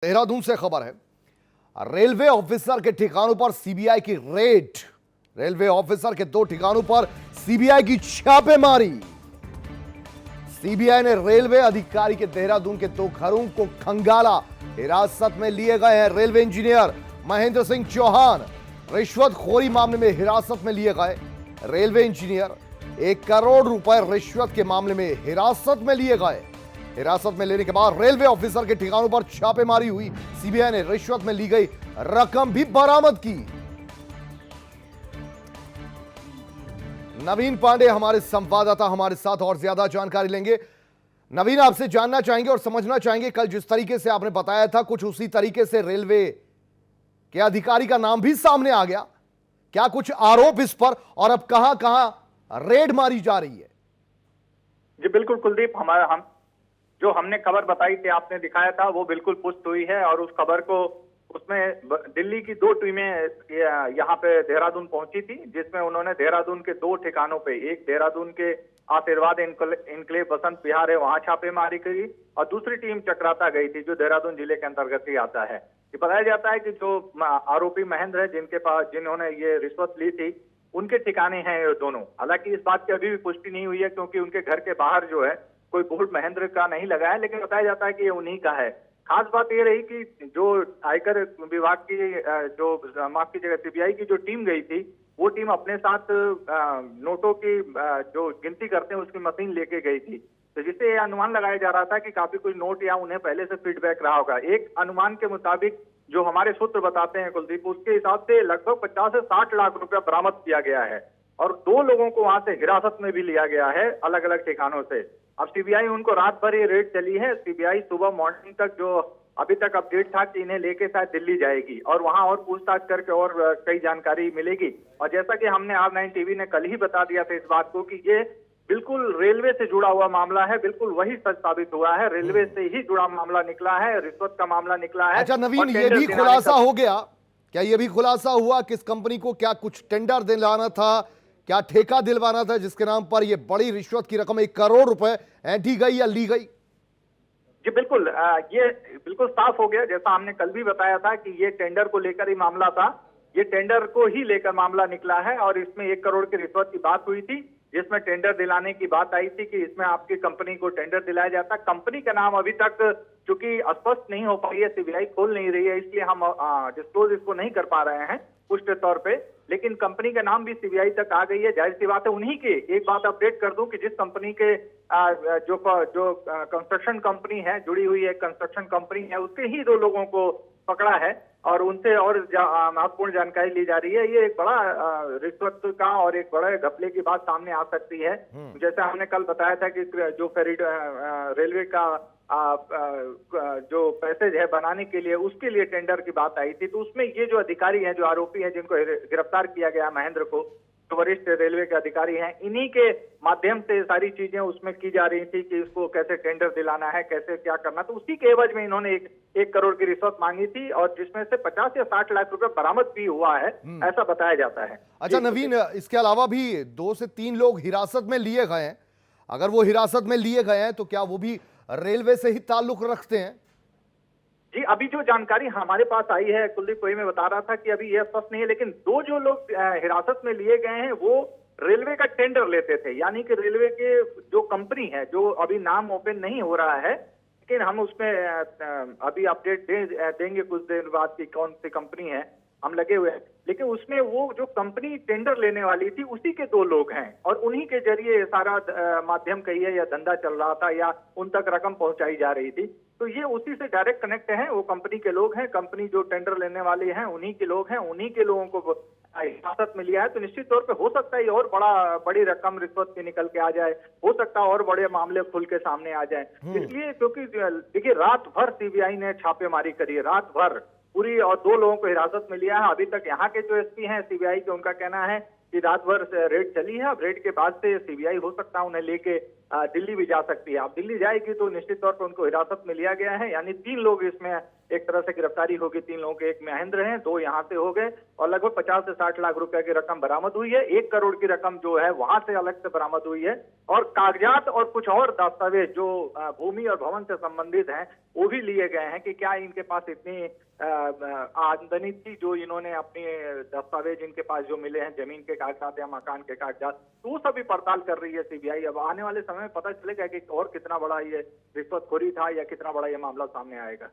देहरादून से खबर है। रेलवे ऑफिसर के ठिकानों पर सीबीआई की रेड। रेलवे ऑफिसर के 2 ठिकानों पर सीबीआई की छापेमारी। सीबीआई ने रेलवे अधिकारी के देहरादून के 2 घरों को खंगाला। हिरासत में लिए गए हैं रेलवे इंजीनियर महेंद्र सिंह चौहान। रिश्वतखोरी मामले में हिरासत में लिए गए रेलवे इंजीनियर 1 करोड़ रुपए रिश्वत के मामले में हिरासत में लिए गए। हिरासत में लेने के बाद रेलवे ऑफिसर के ठिकानों पर छापेमारी हुई। सीबीआई ने रिश्वत में ली गई रकम भी बरामद की। नवीन पांडे हमारे संवाददाता हमारे साथ और ज्यादा जानकारी लेंगे। नवीन, आपसे जानना चाहेंगे और समझना चाहेंगे, कल जिस तरीके से आपने बताया था कुछ उसी तरीके से रेलवे के अधिकारी का नाम भी सामने आ गया। क्या कुछ आरोप इस पर और अब कहां कहां रेड मारी जा रही है? जी बिल्कुल कुलदीप, जो हमने खबर बताई थी, आपने दिखाया था, वो बिल्कुल पुष्ट हुई है। और उस खबर को उसमें दिल्ली की 2 टीमें यहाँ पे देहरादून पहुंची थी, जिसमें उन्होंने देहरादून के 2 ठिकानों पे, एक देहरादून के आशीर्वाद इनक्लेव बसंत विहार है, वहां छापेमारी करी, और दूसरी टीम चक्राता गई थी, जो देहरादून जिले के अंतर्गत ही आता है। ये बताया जाता है कि जो आरोपी महेंद्र है, जिन्होंने ये रिश्वत ली थी, उनके ठिकाने हैं ये दोनों। हालांकि इस बात की अभी भी पुष्टि नहीं हुई है, क्योंकि उनके घर के बाहर जो है कोई बोर्ड महेंद्र का नहीं लगा है, लेकिन बताया जाता है कि ये उन्हीं का है। खास बात ये रही कि जो आयकर विभाग की माफ कीजिएगा, सीबीआई की जो टीम गई थी, वो टीम अपने साथ नोटों की जो गिनती करते हैं उसकी मशीन लेके गई थी। तो जिससे ये अनुमान लगाया जा रहा था कि काफी कोई नोट या उन्हें पहले से फीडबैक रहा होगा। एक अनुमान के मुताबिक जो हमारे सूत्र बताते हैं कुलदीप, उसके हिसाब से लगभग 50 से 60 लाख रुपया बरामद किया गया है। और 2 लोगों को वहां से हिरासत में भी लिया गया है, अलग अलग ठिकानों से। अब सीबीआई, उनको रात भर ये रेड चली है। सीबीआई सुबह मॉर्निंग तक, जो अभी तक अपडेट था कि इन्हें लेके शायद दिल्ली जाएगी और वहां और पूछताछ करके और कई जानकारी मिलेगी। और जैसा कि हमने R9 टीवी ने कल ही बता दिया था इस बात को कि ये बिल्कुल रेलवे से जुड़ा हुआ मामला है, बिल्कुल वही सच साबित हुआ है। रेलवे से ही जुड़ा मामला निकला है, रिश्वत का मामला निकला है। अच्छा नवीन, ये भी खुलासा हो गया क्या? ये भी खुलासा हुआ किस कंपनी को क्या कुछ टेंडर दिलाना था, क्या ठेका दिलवाना था, जिसके नाम पर ये बड़ी रिश्वत की रकम 1 करोड़ रुपए ऐंठी गई या ली गई? जी बिल्कुल, ये बिल्कुल साफ हो गया। जैसा हमने कल भी बताया था कि ये टेंडर को लेकर ही मामला था, ये टेंडर को ही लेकर मामला निकला है। और इसमें 1 करोड़ की रिश्वत की बात हुई थी, जिसमें टेंडर दिलाने की बात आई थी कि इसमें आपकी कंपनी को टेंडर दिलाया जाता। कंपनी का नाम अभी तक चूंकि स्पष्ट नहीं हो पाई है, सीबीआई खोल नहीं रही है, इसलिए हम डिस्क्लोज इसको नहीं कर पा रहे हैं पुष्ट तौर पे। लेकिन कंपनी का नाम भी सीबीआई तक आ गई है। जाहिर सी बात है, उन्हीं के, एक बात अपडेट कर दूं कि जिस कंपनी के जो कंस्ट्रक्शन कंपनी है, जुड़ी हुई एक कंस्ट्रक्शन कंपनी है, उसके ही 2 लोगों को पकड़ा है और उनसे और महत्वपूर्ण जानकारी ली जा रही है। ये एक बड़ा रिश्वत का और एक बड़े घपले की बात सामने आ सकती है। जैसे हमने कल बताया था कि जो रेलवे का जो पैसेज है बनाने के लिए, उसके लिए टेंडर की बात आई थी। तो उसमें ये जो अधिकारी हैं, जो आरोपी हैं, जिनको गिरफ्तार किया गया महेंद्र को, जो वरिष्ठ रेलवे के अधिकारी हैं, इन्हीं के माध्यम से सारी चीजें उसमें की जा रही थी कि इसको कैसे टेंडर दिलाना है, कैसे क्या करना। तो उसी के एवज में इन्होंने 1 करोड़ की रिश्वत मांगी थी, और जिसमें से 50 या 60 लाख रुपए बरामद भी हुआ है, ऐसा बताया जाता है। अच्छा नवीन, इसके अलावा भी 2 से 3 लोग हिरासत में लिए गए हैं। अगर वो हिरासत में लिए गए हैं तो क्या वो भी रेलवे से ही ताल्लुक रखते हैं? जी, अभी जो जानकारी हमारे पास आई है कुलदीप, वही मैं बता रहा था कि अभी यह स्पष्ट नहीं है, लेकिन 2 जो लोग हिरासत में लिए गए हैं, वो रेलवे का टेंडर लेते थे। यानी कि रेलवे के जो कंपनी है, जो अभी नाम ओपन नहीं हो रहा है, लेकिन हम उसमें अभी अपडेट देंगे कुछ देर बाद की कौन सी कंपनी है, हम लगे हुए हैं। लेकिन उसमें वो जो कंपनी टेंडर लेने वाली थी, उसी के 2 लोग हैं, और उन्हीं के जरिए सारा माध्यम कहिए या धंधा चल रहा था, या उन तक रकम पहुंचाई जा रही थी। तो ये उसी से डायरेक्ट कनेक्ट है, वो कंपनी के लोग हैं, कंपनी जो टेंडर लेने वाले हैं उन्हीं के लोग हैं, उन्हीं के लोगों को हिरासत में लिया है। तो निश्चित तौर पे हो सकता है और बड़ी रकम रिश्वत की निकल के आ जाए, हो सकता है और बड़े मामले खुल के सामने आ जाए। इसलिए, क्योंकि देखिए, रात भर सीबीआई ने छापेमारी करी है, रात भर पूरी, और 2 लोगों को हिरासत में लिया है। अभी तक यहाँ के जो एसपी हैं सीबीआई के, उनका कहना है कि रात भर रेड चली है। अब रेड के बाद से सीबीआई हो सकता है उन्हें लेके दिल्ली भी जा सकती है। अब दिल्ली जाएगी तो निश्चित तौर पर उनको हिरासत में लिया गया है, यानी 3 लोग इसमें एक तरह से गिरफ्तारी होगी। 3 लोगों के, एक महेंद्र हैं, 2 यहाँ से हो गए और लगभग 50 से 60 लाख रुपए की रकम बरामद हुई है। 1 करोड़ की रकम जो है वहां से अलग से बरामद हुई है और कागजात और कुछ और दस्तावेज जो भूमि और भवन से संबंधित हैं वो भी लिए गए हैं कि क्या इनके पास इतनी आमदनी थी जो इन्होंने अपने दस्तावेज इनके पास जो मिले हैं जमीन के कागजात या मकान के कागजात, तो वो सभी पड़ताल कर रही है सीबीआई। अब आने वाले समय में पता चलेगा कि और कितना बड़ा ये रिश्वतखोरी था या कितना बड़ा ये मामला सामने आएगा।